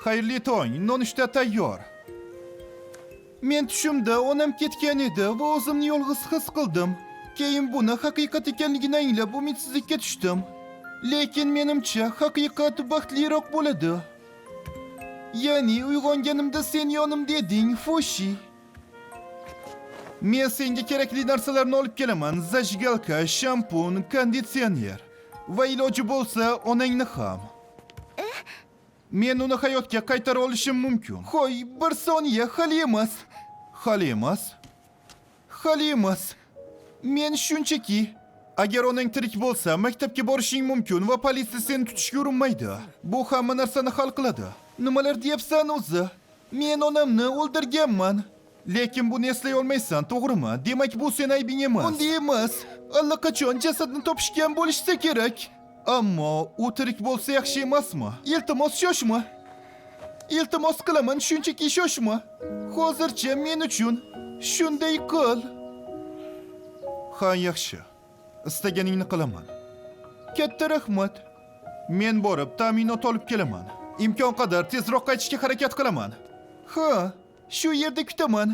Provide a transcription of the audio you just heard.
Xayrli tong, nonushta tayyor. Men tushimda onam ketgan edi va o'zimni yolg'iz his qildim. Keyin buni haqiqat ekanligini anglab umidsizlikka tushdim. Lekin menimcha haqiqat baxtliroq bo'ladi. Ya'ni uyg'onganimda sen yonimda eding, Fushi. Men senga kerakli narsalarni olib kelaman. Zajgalka, shampun, konditsioner va iloji bo'lsa onangni ham. Men uni hayotga qaytara olishim mumkin. Xo'y, bir soniya, hali emas. Hali emas. Hali emas. Men shunchaki, agar onang tirik bo'lsa, maktabga borishing mumkin va politsiya seni tutishga urinmaydi. Bu hamma narsani hal qiladi. Nimalar deyapsan o'zi? Men onamni o'ldirganman. Lekin buni eslay olmaysan, to'g'rimi? Demak, bu sen aybing emas. Bunday emas. Allaqachon jasadni topishgan bo'lishsa kerak. Ammo u tirik bo'lsa yaxshi emasmi? Iltimos shoshma. Iltimos qilaman, shunchaki shoshma. Hozircha men uchun shunday qil. Ha, yaxshi. Istaganingni qilaman. Katta rahmat. Men borib ta'minot olib kelaman. Imkon qadar tezroq qaytishga harakat qilaman. Ha, shu yerda kutaman.